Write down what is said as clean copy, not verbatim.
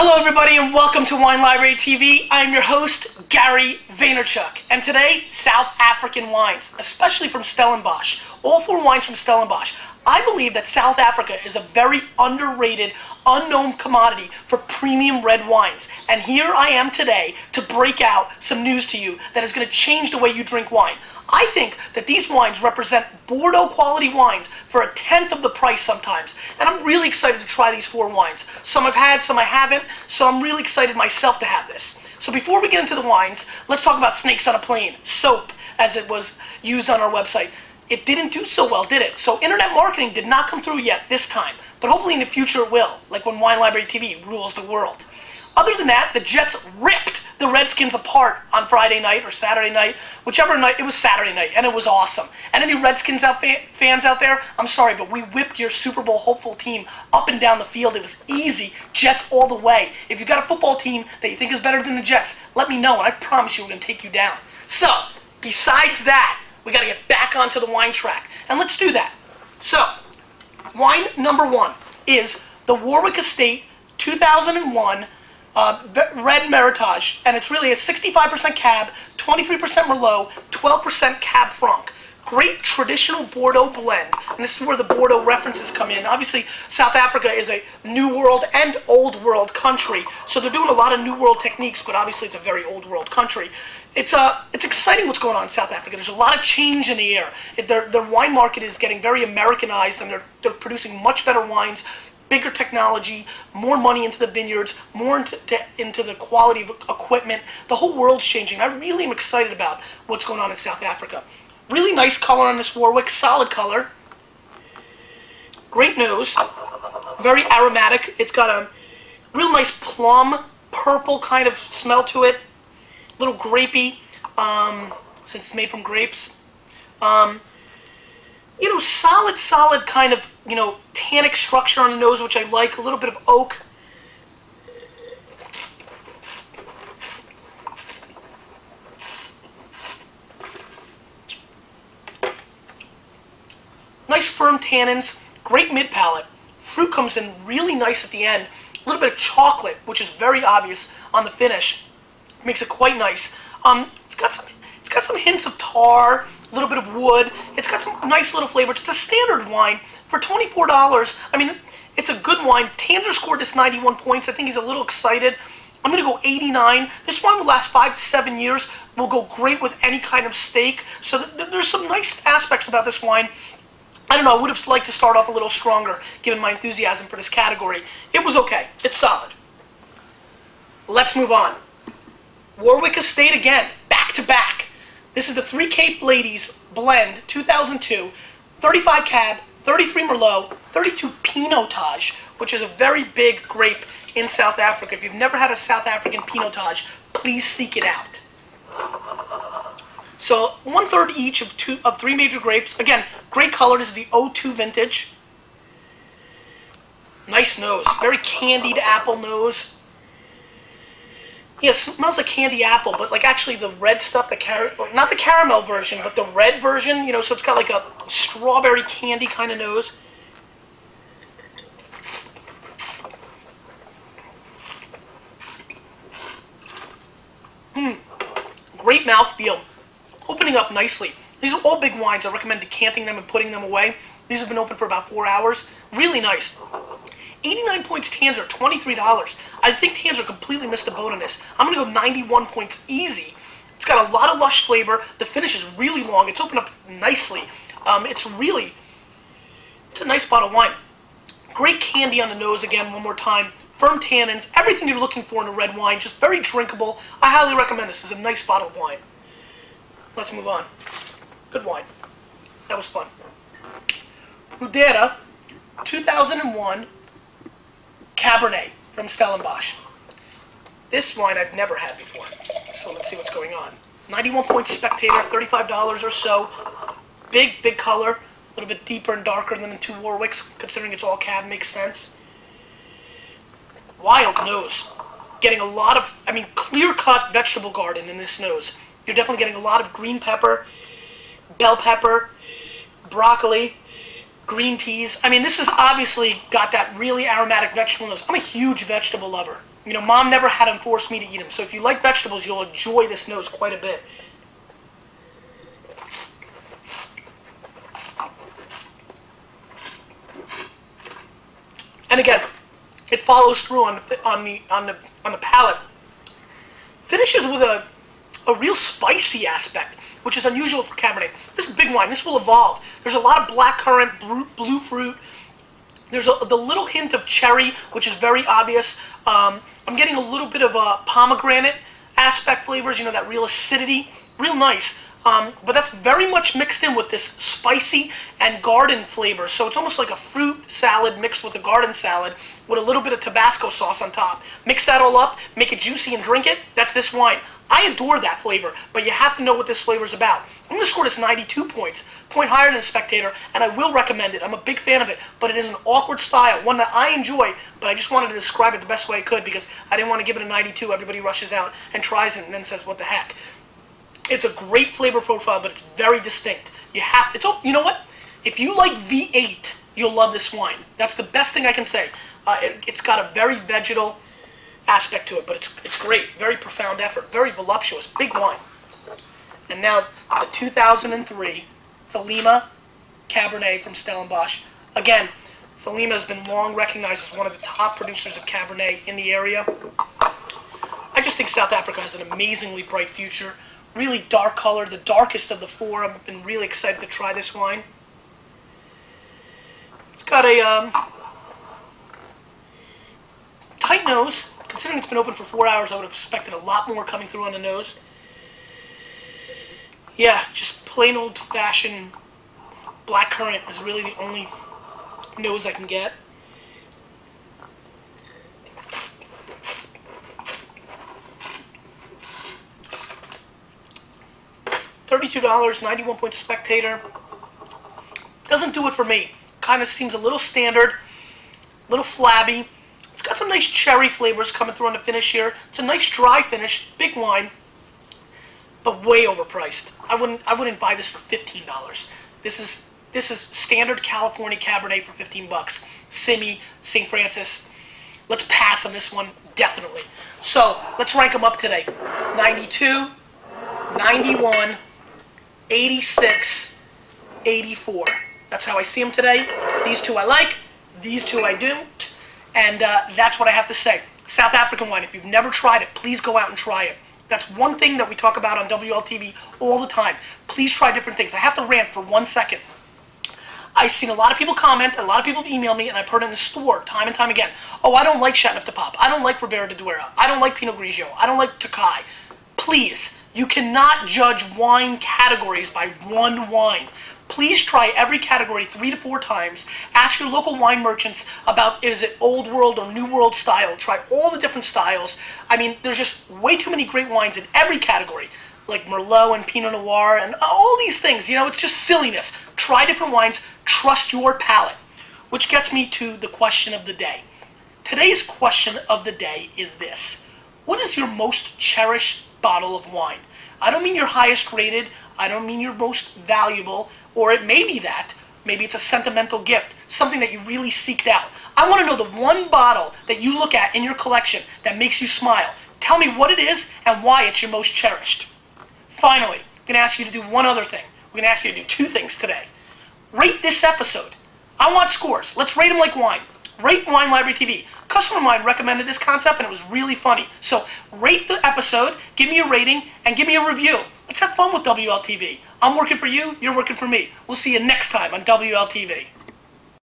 Hello everybody and welcome to Wine Library TV. I'm your host, Gary Vaynerchuk, and today, South African wines, especially from Stellenbosch. All four wines from Stellenbosch. I believe that South Africa is a very underrated, unknown commodity for premium red wines. And here I am today to break out some news to you that is going to change the way you drink wine. I think that these wines represent Bordeaux quality wines for a tenth of the price sometimes. And I'm really excited to try these four wines. Some I've had, some I haven't, so I'm really excited myself to have this. So before we get into the wines, let's talk about Snakes on a Plane, SOAP, as it was used on our website. It didn't do so well, did it? So internet marketing did not come through yet this time, but hopefully in the future it will, like when Wine Library TV rules the world. Other than that, the Jets ripped the Redskins apart on Friday night or Saturday night, whichever night. It was Saturday night, and it was awesome. And any Redskins fans out there, I'm sorry, but we whipped your Super Bowl hopeful team up and down the field. It was easy, Jets all the way. If you got a football team that you think is better than the Jets, let me know, and I promise you we're going to take you down. So, besides that, we got to get back onto the wine track, and let's do that. So, wine number one is the Warwick Estate 2001 Red Meritage, and it's really a 65% Cab, 23% Merlot, 12% Cab Franc. Great traditional Bordeaux blend, and this is where the Bordeaux references come in. Obviously, South Africa is a New World and Old World country, so they're doing a lot of New World techniques, but obviously it's a very Old World country. It's exciting what's going on in South Africa. There's a lot of change in the air. Their wine market is getting very Americanized, and they're producing much better wines, bigger technology, more money into the vineyards, more into the quality of equipment. The whole world's changing. I really am excited about what's going on in South Africa. Really nice color on this Warwick, solid color. Great nose, very aromatic. It's got a real nice plum, purple kind of smell to it. A little grapey, since it's made from grapes. You know, solid kind of, you know, tannic structure on the nose, which I like. A little bit of oak. Nice firm tannins. Great mid palate. Fruit comes in really nice at the end. A little bit of chocolate, which is very obvious on the finish. Makes it quite nice. It's got some hints of tar, a little bit of wood. It's got some nice little flavor. It's a standard wine for $24. I mean, it's a good wine. Tanzer scored this 91 points. I think he's a little excited. I'm going to go 89. This wine will last 5 to 7 years. Will go great with any kind of steak. So there's some nice aspects about this wine. I don't know, I would have liked to start off a little stronger, given my enthusiasm for this category. It was okay. It's solid. Let's move on. Warwick Estate again, back to back. This is the Three Cape Ladies Blend 2002, 35 Cab, 33 Merlot, 32 Pinotage, which is a very big grape in South Africa. If you've never had a South African Pinotage, please seek it out. So 1/3 each of three major grapes. Again, great color. This is the 02 vintage. Nice nose, very candied apple nose. Yeah, it smells like candy apple, but like actually the red stuff, not the caramel version, but the red version, you know, so it's got like a strawberry candy kind of nose. Great mouthfeel, opening up nicely. These are all big wines. I recommend decanting them and putting them away. These have been open for about 4 hours. Really nice. 89 points Tanzer, $23. I think Tanzer completely missed the boat on this. I'm going to go 91 points easy. It's got a lot of lush flavor. The finish is really long. It's opened up nicely. It's a nice bottle of wine. Great candy on the nose again, one more time. Firm tannins, everything you're looking for in a red wine. Just very drinkable. I highly recommend this. This is a nice bottle of wine. Let's move on. Good wine. That was fun. Rudera 2001 Cabernet from Stellenbosch. This wine I've never had before, so let's see what's going on. 91 points Spectator, $35 or so. Big color, a little bit deeper and darker than the two Warwicks, considering it's all Cab, makes sense. Wild nose. Getting a lot of, clear-cut vegetable garden in this nose. You're definitely getting a lot of green pepper, bell pepper, broccoli, green peas. I mean, this has obviously got that really aromatic vegetable nose. I'm a huge vegetable lover. You know, Mom never had to force me to eat them. So if you like vegetables, you'll enjoy this nose quite a bit. And again, it follows through on the palate. Finishes with a real spicy aspect, which is unusual for Cabernet. This is big wine. This will evolve. There's a lot of blackcurrant, blue fruit. There's the little hint of cherry, which is very obvious. I'm getting a little bit of a pomegranate aspect flavors, you know, that real acidity. Real nice. But that's very much mixed in with this spicy and garden flavor. So it's almost like a fruit salad mixed with a garden salad with a little bit of Tabasco sauce on top. Mix that all up, make it juicy and drink it. That's this wine. I adore that flavor, but you have to know what this flavor is about. I'm going to score this 92 points, point higher than a Spectator, and I will recommend it. I'm a big fan of it, but it is an awkward style, one that I enjoy, but I just wanted to describe it the best way I could because I didn't want to give it a 92. Everybody rushes out and tries it and then says, what the heck. It's a great flavor profile, but it's very distinct. You know what? If you like V8, you'll love this wine. That's the best thing I can say. It's got a very vegetal aspect to it, but it's great. Very profound effort. Very voluptuous. Big wine. And now the 2003 Salima Cabernet from Stellenbosch. Again, Salima has been long recognized as one of the top producers of Cabernet in the area. I just think South Africa has an amazingly bright future. Really dark color, the darkest of the four. I've been really excited to try this wine. It's got a tight nose. Considering it's been open for 4 hours, I would have expected a lot more coming through on the nose. Yeah, just plain old-fashioned blackcurrant is really the only nose I can get. $32, 91 point Spectator. Doesn't do it for me. Kind of seems a little standard, a little flabby. It's got some nice cherry flavors coming through on the finish here. It's a nice dry finish, big wine, but way overpriced. I wouldn't buy this for $15. This is standard California Cabernet for 15 bucks. Simi, St. Francis. Let's pass on this one, definitely. So let's rank them up today. 92, 91, 86, 84. That's how I see them today. These two I like, these two I don't. And that's what I have to say. South African wine, if you've never tried it, please go out and try it. That's one thing that we talk about on WLTV all the time. Please try different things. I have to rant for 1 second. I've seen a lot of people comment, a lot of people email me, and I've heard in the store time and time again, oh, I don't like Chateauneuf de Pape. I don't like Ribera de Duero. I don't like Pinot Grigio. I don't like Tokai. Please, you cannot judge wine categories by one wine. Please try every category 3 to 4 times. Ask your local wine merchants about, is it old world or new world style. Try all the different styles. I mean, there's just way too many great wines in every category, like Merlot and Pinot Noir and all these things. You know, it's just silliness. Try different wines. Trust your palate. Which gets me to the question of the day. Today's question of the day is this. What is your most cherished bottle of wine? I don't mean your highest rated. I don't mean your most valuable. Or it may be that. Maybe it's a sentimental gift. Something that you really seeked out. I want to know the one bottle that you look at in your collection that makes you smile. Tell me what it is and why it's your most cherished. Finally, I'm going to ask you to do one other thing. We're going to ask you to do 2 things today. Rate this episode. I want scores. Let's rate them like wine. Rate Wine Library TV. A customer of mine recommended this concept and it was really funny. So rate the episode, give me a rating, and give me a review. Let's have fun with WLTV. I'm working for you, you're working for me. We'll see you next time on WLTV.